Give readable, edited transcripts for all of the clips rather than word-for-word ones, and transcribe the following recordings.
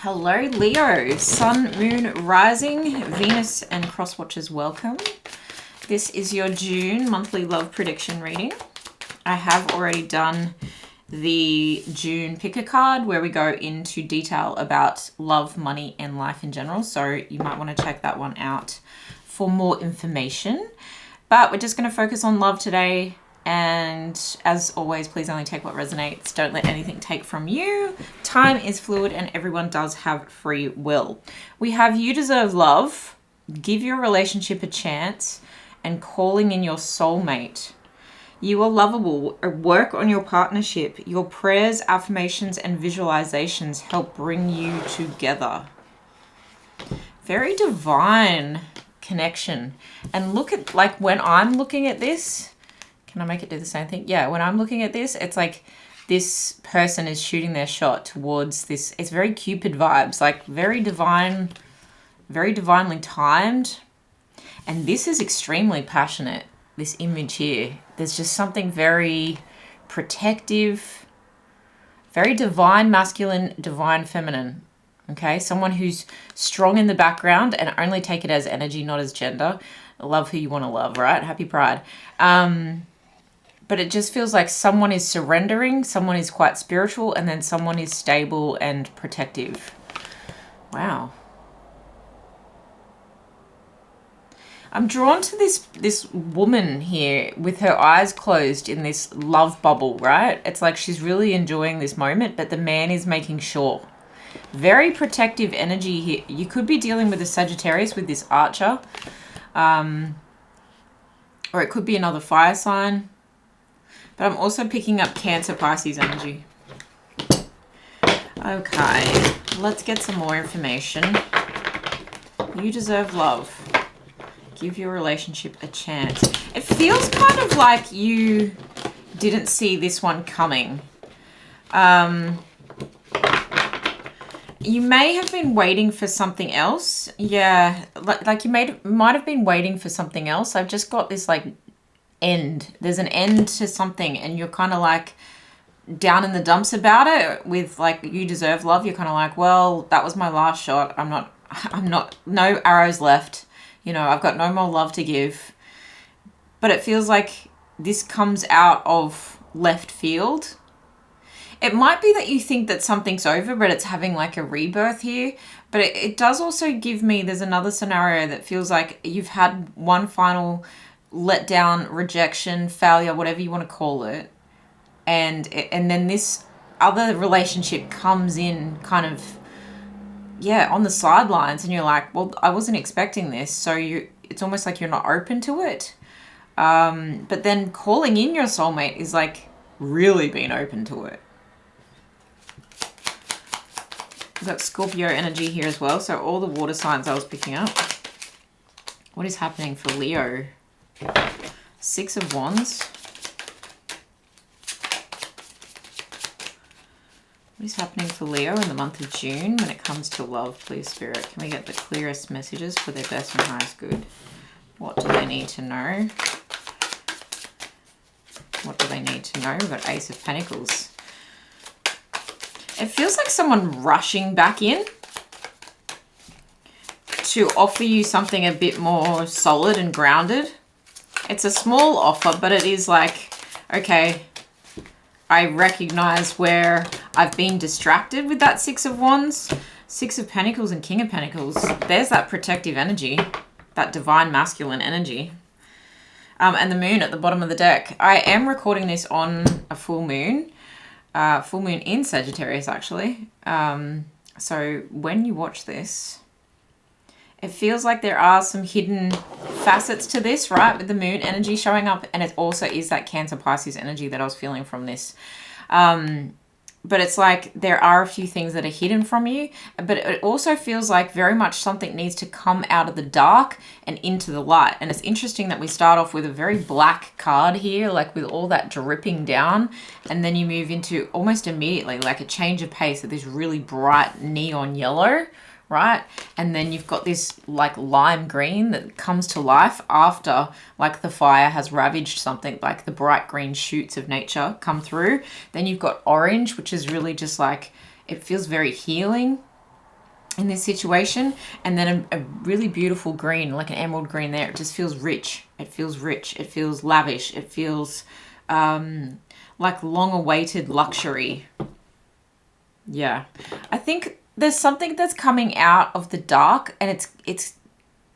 Hello, Leo. Sun, Moon, Rising, Venus, and Cross Watchers, welcome. This is your June monthly love prediction reading. I have already done the June pick a card where we go into detail about love, money, and life in general. So you might want to check that one out for more information. But we're just going to focus on love today. And as always, please only take what resonates. Don't let anything take from you. Time is fluid and everyone does have free will. We have you deserve love, give your relationship a chance, and calling in your soulmate. You are lovable. Work on your partnership. Your prayers, affirmations, and visualizations help bring you together. Very divine connection. And look at, like, when I'm looking at this, can I make it do the same thing? Yeah, when I'm looking at this, it's like this person is shooting their shot towards this. It's very Cupid vibes, like very divine, very divinely timed. And this is extremely passionate, this image here. There's just something very protective, very divine masculine, divine feminine. Okay, someone who's strong in the background and only take it as energy, not as gender. Love who you want to love, right? Happy Pride. But it just feels like someone is surrendering, someone is quite spiritual, and then someone is stable and protective. Wow. I'm drawn to this woman here with her eyes closed in this love bubble, right? It's like she's really enjoying this moment, but the man is making sure. Very protective energy here. You could be dealing with a Sagittarius with this Archer. Or it could be another fire sign. But I'm also picking up Cancer, Pisces energy. Okay, let's get some more information. You deserve love. Give your relationship a chance. It feels kind of like you didn't see this one coming. You may have been waiting for something else. Yeah, like you might have been waiting for something else. I've just got this like end. There's an end to something and you're kind of like down in the dumps about it with like you deserve love. You're kind of like, well, that was my last shot. I'm not, no arrows left. You know, I've got no more love to give. But it feels like this comes out of left field. It might be that you think that something's over, but it's having like a rebirth here. But it does also give me, there's another scenario that feels like you've had one final let down, rejection, failure, whatever you want to call it. And then this other relationship comes in kind of, yeah, on the sidelines. And you're like, well, I wasn't expecting this. So it's almost like you're not open to it. But then calling in your soulmate is like really being open to it. We've got Scorpio energy here as well. So all the water signs I was picking up. What is happening for Leo? Six of Wands. What is happening for Leo in the month of June when it comes to love, please, Spirit? Can we get the clearest messages for their best and highest good? What do they need to know? What do they need to know? We've got Ace of Pentacles. It feels like someone rushing back in to offer you something a bit more solid and grounded. It's a small offer, but it is like, okay, I recognize where I've been distracted with that Six of Wands, Six of Pentacles and King of Pentacles. There's that protective energy, that divine masculine energy. And the moon at the bottom of the deck. I am recording this on a full moon in Sagittarius, actually. So when you watch this, it feels like there are some hidden facets to this, right? With the moon energy showing up. And it also is that Cancer Pisces energy that I was feeling from this. But it's like there are a few things that are hidden from you. But it also feels like very much something needs to come out of the dark and into the light. And it's interesting that we start off with a very black card here, like with all that dripping down. And then you move into almost immediately like a change of pace of this really bright neon yellow, right? And then you've got this like lime green that comes to life after like the fire has ravaged something, like the bright green shoots of nature come through. Then you've got orange, which is really just like, it feels very healing. in this situation, and then a really beautiful green, like an emerald green there. It just feels rich. It feels rich. It feels lavish. It feels like long-awaited luxury. Yeah. I think there's something that's coming out of the dark, and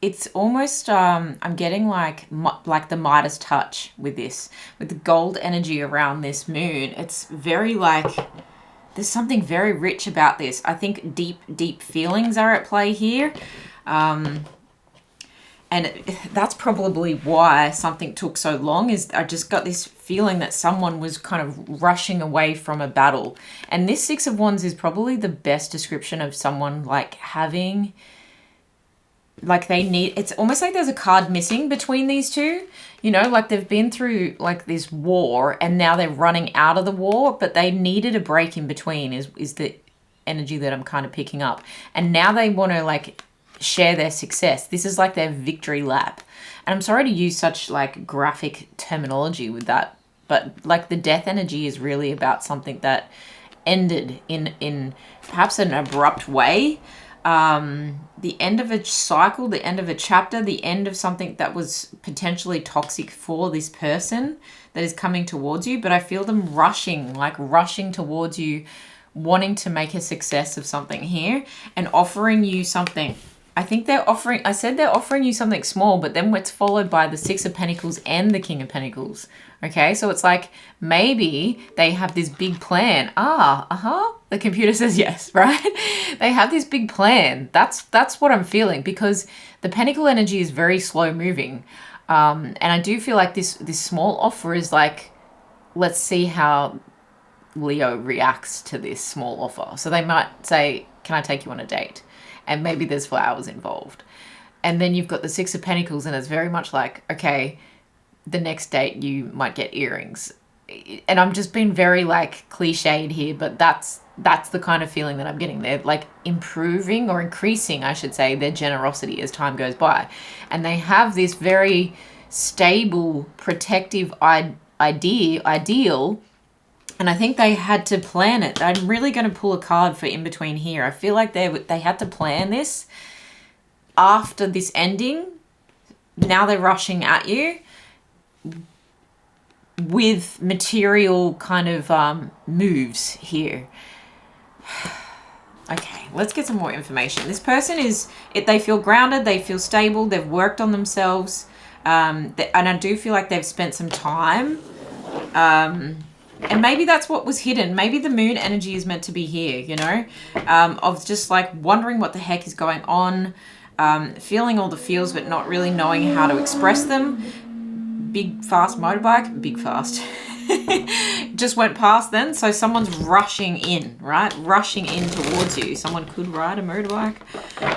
it's almost I'm getting like the Midas touch with this, with the gold energy around this moon. It's very like, there's something very rich about this. I think deep feelings are at play here. And that's probably why something took so long, is I just got this feeling that someone was kind of rushing away from a battle. And this Six of Wands is probably the best description of someone like having, like they need, it's almost like there's a card missing between these two, you know, like they've been through like this war and now they're running out of the war, but they needed a break in between is the energy that I'm kind of picking up. And now they want to like share their success. This is like their victory lap. And I'm sorry to use such like graphic terminology with that, but like the death energy is really about something that ended in perhaps an abrupt way. The end of a cycle, the end of a chapter, the end of something that was potentially toxic for this person that is coming towards you. But I feel them rushing towards you, wanting to make a success of something here and offering you something. I think they're offering you something small, but then it's followed by the Six of Pentacles and the King of Pentacles. Okay, so it's like maybe they have this big plan. The computer says yes, right? They have this big plan. That's what I'm feeling, because the Pentacle energy is very slow moving. And I do feel like this small offer is like, let's see how Leo reacts to this small offer. So they might say, can I take you on a date? And maybe there's flowers involved. And then you've got the Six of Pentacles, and it's very much like, okay, the next date you might get earrings. And I'm just being very like cliched here, but that's the kind of feeling that I'm getting. They're like improving or increasing, I should say, their generosity as time goes by. And they have this very stable, protective ideal. And I think they had to plan it. I'm really going to pull a card for in between here. I feel like they had to plan this after this ending. Now they're rushing at you with material kind of moves here. Okay, let's get some more information. This person they feel grounded, they feel stable, they've worked on themselves, and I do feel like they've spent some time. And maybe that's what was hidden. Maybe the moon energy is meant to be here, you know, of just like wondering what the heck is going on, feeling all the feels, but not really knowing how to express them. Big, fast motorbike, big, fast. Just went past then. So someone's rushing in, right? Rushing in towards you. Someone could ride a motorbike,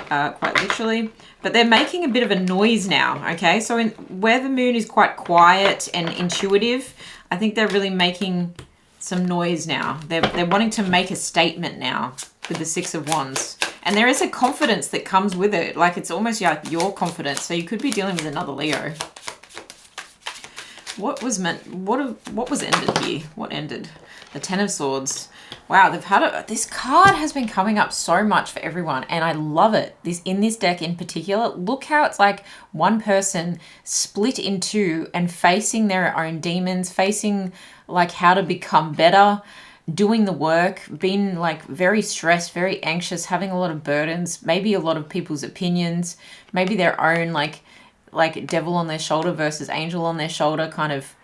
quite literally. But they're making a bit of a noise now, okay? So where the moon is quite quiet and intuitive, I think they're really making some noise now. They're wanting to make a statement now with the Six of Wands. And there is a confidence that comes with it. Like it's almost like your confidence. So you could be dealing with another Leo. What was ended here? What ended? The Ten of Swords. Wow, this card has been coming up so much for everyone, and I love it. In this deck in particular, look how it's like one person split in two and facing their own demons, facing like how to become better, doing the work, being like very stressed, very anxious, having a lot of burdens, maybe a lot of people's opinions, maybe their own like devil on their shoulder versus angel on their shoulder, kind of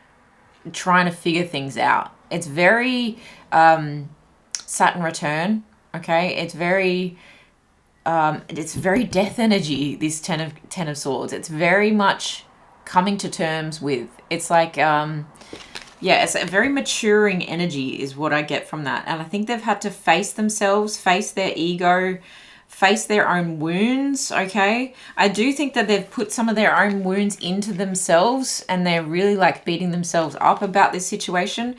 trying to figure things out. It's very Saturn return, okay? It's very death energy, this Ten of Swords. It's very much coming to terms with. It's like it's a very maturing energy is what I get from that. And I think they've had to face themselves, face their ego, face their own wounds, okay? I do think that they've put some of their own wounds into themselves and they're really like beating themselves up about this situation.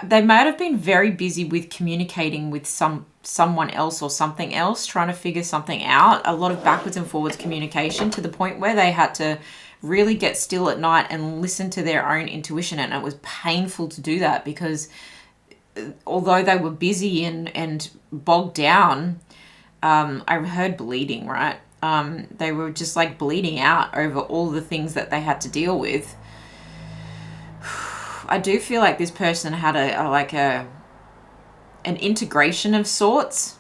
They might have been very busy with communicating with someone else or something else, trying to figure something out. A lot of backwards and forwards communication to the point where they had to really get still at night and listen to their own intuition. And it was painful to do that because although they were busy and bogged down, I heard bleeding, right? They were just like bleeding out over all the things that they had to deal with. I do feel like this person had an integration of sorts.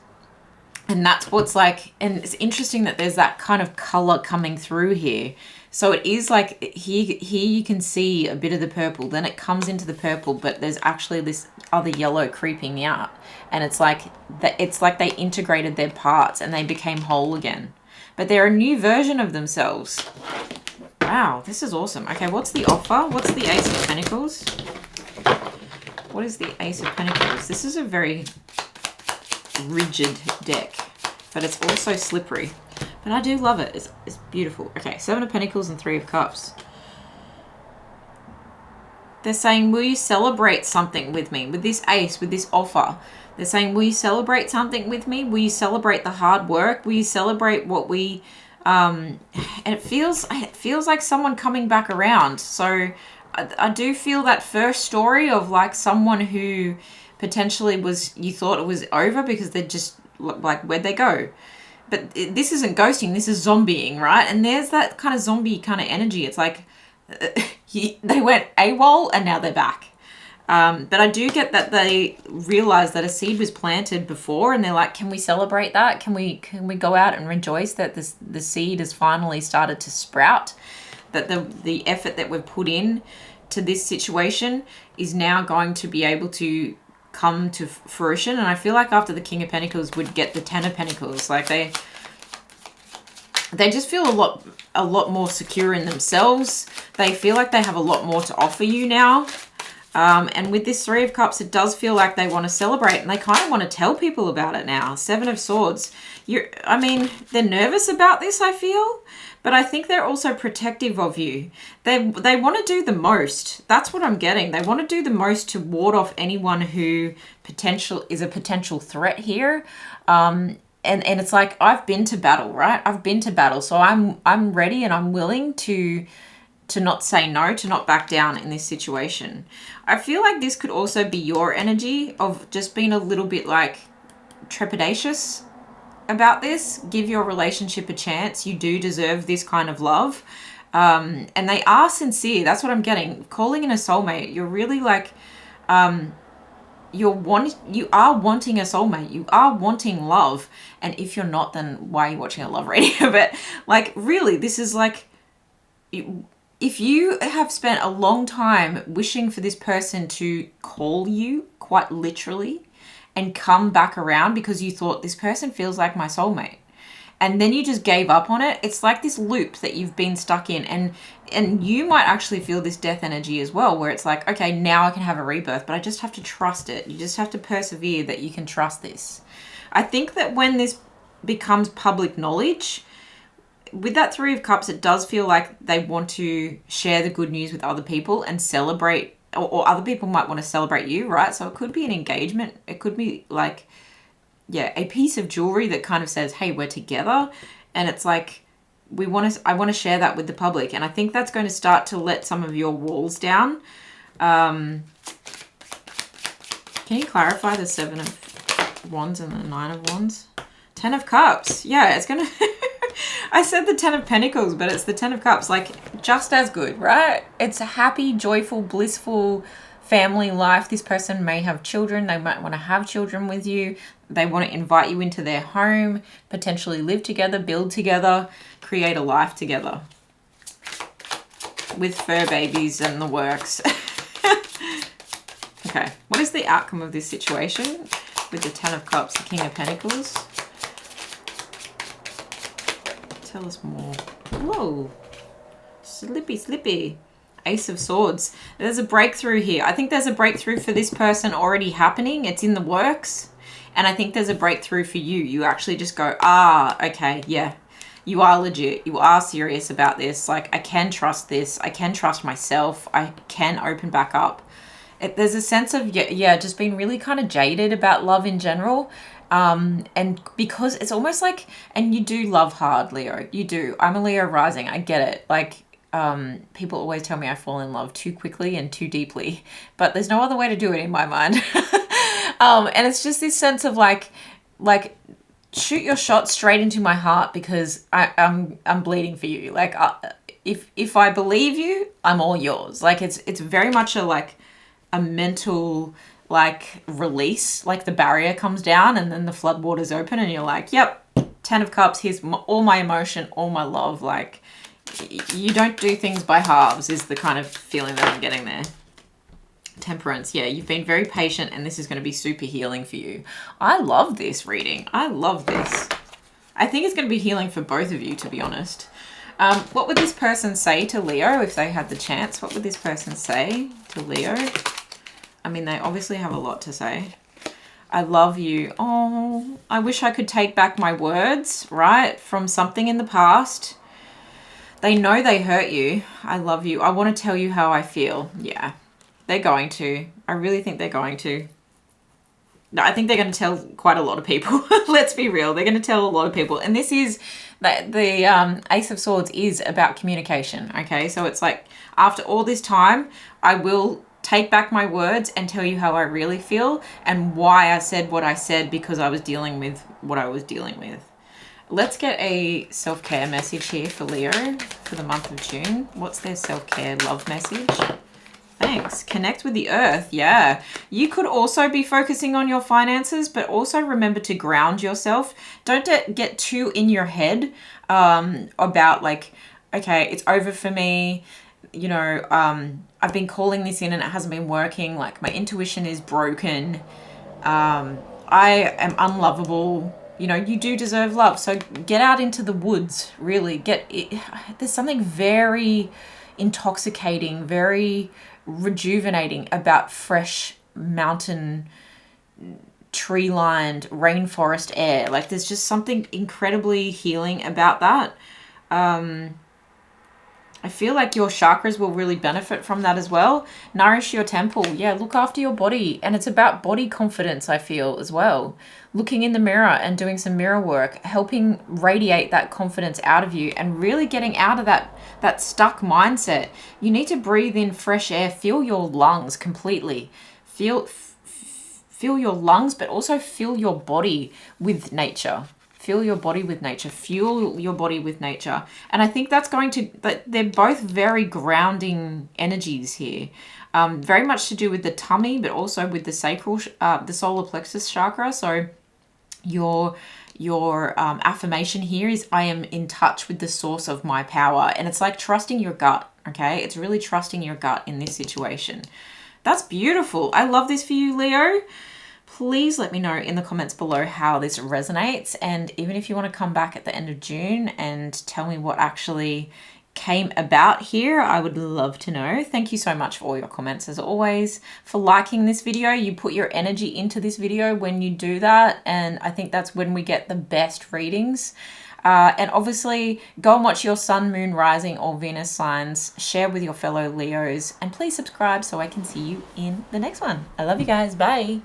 And that's what's like, and it's interesting that there's that kind of color coming through here. So it is like here you can see a bit of the purple, then it comes into the purple, but there's actually this other yellow creeping out. And it's like they integrated their parts and they became whole again. But they're a new version of themselves. Wow, this is awesome. Okay, what's the offer? What's the Ace of Pentacles? What is the Ace of Pentacles? This is a very rigid deck, but it's also slippery. But I do love it. It's beautiful. Okay, Seven of Pentacles and Three of Cups. They're saying, will you celebrate something with me? With this ace, with this offer. They're saying, will you celebrate something with me? Will you celebrate the hard work? Will you celebrate what we... and it feels like someone coming back around. So I do feel that first story of like someone who potentially was, you thought it was over because they're just like, where'd they go? But this isn't ghosting, this is zombieing, right? And there's that kind of zombie kind of energy. It's like they went AWOL and now they're back. But I do get that they realize that a seed was planted before and they're like, can we celebrate that? Can we go out and rejoice that the seed has finally started to sprout? That the effort that we've put in to this situation is now going to be able to come to fruition. And I feel like after the King of Pentacles would get the Ten of Pentacles, like they just feel a lot more secure in themselves. They feel like they have a lot more to offer you now. And with this Three of Cups, it does feel like they want to celebrate and they kind of want to tell people about it now. Seven of Swords. I mean, they're nervous about this, I feel, but I think they're also protective of you. They want to do the most. That's what I'm getting. They want to do the most to ward off anyone who is a potential threat here. And it's like, I've been to battle, right? I've been to battle. So I'm ready and I'm willing to not say no, to not back down in this situation. I feel like this could also be your energy of just being a little bit like trepidatious about this. Give your relationship a chance. You do deserve this kind of love. And they are sincere. That's what I'm getting. Calling in a soulmate. You're really like, you are wanting a soulmate. You are wanting love. And if you're not, then why are you watching a love reading? But like, really, this is like, if you have spent a long time wishing for this person to call you, quite literally, and come back around because you thought this person feels like my soulmate, and then you just gave up on it, it's like this loop that you've been stuck in. And you might actually feel this death energy as well, where it's like, okay, now I can have a rebirth, but I just have to trust it. You just have to persevere that you can trust this. I think that when this becomes public knowledge, with that Three of Cups, it does feel like they want to share the good news with other people and celebrate, or other people might want to celebrate you, right? So it could be an engagement. It could be like, yeah, a piece of jewelry that kind of says, hey, we're together. And it's like, I want to share that with the public. And I think that's going to start to let some of your walls down. Can you clarify the Seven of Wands and the Nine of Wands? Ten of Cups. Yeah, it's going to... I said the Ten of Pentacles, but it's the Ten of Cups. Like, just as good, right? It's a happy, joyful, blissful family life. This person may have children. They might want to have children with you. They want to invite you into their home, potentially live together, build together, create a life together. With fur babies and the works. Okay, what is the outcome of this situation with the Ten of Cups, the King of Pentacles? Tell us more. Whoa. Slippy, slippy. Ace of Swords. There's a breakthrough here. I think there's a breakthrough for this person already happening. It's in the works. And I think there's a breakthrough for you. You actually just go, okay, yeah. You are legit. You are serious about this. Like, I can trust this. I can trust myself. I can open back up. There's a sense of, yeah, just being really kind of jaded about love in general. And because it's almost like, and you do love hard, Leo, you do. I'm a Leo rising. I get it. Like, people always tell me I fall in love too quickly and too deeply, but there's no other way to do it in my mind. And it's just this sense of like shoot your shot straight into my heart because I'm bleeding for you. Like if I believe you, I'm all yours. Like it's very much a mental like release. Like the barrier comes down and then the floodwaters open and you're like, yep, 10 of Cups. Here's all my emotion, all my love. Like you don't do things by halves is the kind of feeling that I'm getting there. Temperance, yeah, you've been very patient and this is going to be super healing for you. I love this reading. I love this. I think it's going to be healing for both of you, to be honest. What would this person say to Leo if they had the chance? What would this person say to Leo? I mean, they obviously have a lot to say. I love you. Oh, I wish I could take back my words, right? From something in the past. They know they hurt you. I love you. I want to tell you how I feel. Yeah. They're going to. I really think they're going to. No, I think they're going to tell quite a lot of people. Let's be real. They're going to tell a lot of people. And this is, the Ace of Swords is about communication, okay? So it's like, after all this time, I will take back my words and tell you how I really feel and why I said what I said because I was dealing with what I was dealing with. Let's get a self-care message here for Leo for the month of June. What's their self-care love message? Thanks. Connect with the earth. Yeah. You could also be focusing on your finances, but also remember to ground yourself. Don't get too in your head about like, okay, it's over for me. You know, I've been calling this in and it hasn't been working. Like my intuition is broken. I am unlovable. You know, you do deserve love. So get out into the woods, really. There's something very intoxicating, very rejuvenating about fresh mountain tree-lined rainforest air. Like there's just something incredibly healing about that. I feel like your chakras will really benefit from that as well. Nourish your temple. Yeah, look after your body. And it's about body confidence, I feel, as well. Looking in the mirror and doing some mirror work, helping radiate that confidence out of you and really getting out of that stuck mindset. You need to breathe in fresh air. Feel your lungs completely. Feel your lungs, but also fill your body with nature. Fill your body with nature. Fuel your body with nature. And I think that's they're both very grounding energies here. Very much to do with the tummy, but also with the sacral, the solar plexus chakra. So your affirmation here is, I am in touch with the source of my power. And it's like trusting your gut, okay? It's really trusting your gut in this situation. That's beautiful. I love this for you, Leo. Please let me know in the comments below how this resonates. And even if you want to come back at the end of June and tell me what actually came about here, I would love to know. Thank you so much for all your comments as always, for liking this video. You put your energy into this video when you do that. And I think that's when we get the best readings. And obviously go and watch your sun, moon, rising or Venus signs. Share with your fellow Leos and please subscribe so I can see you in the next one. I love you guys. Bye.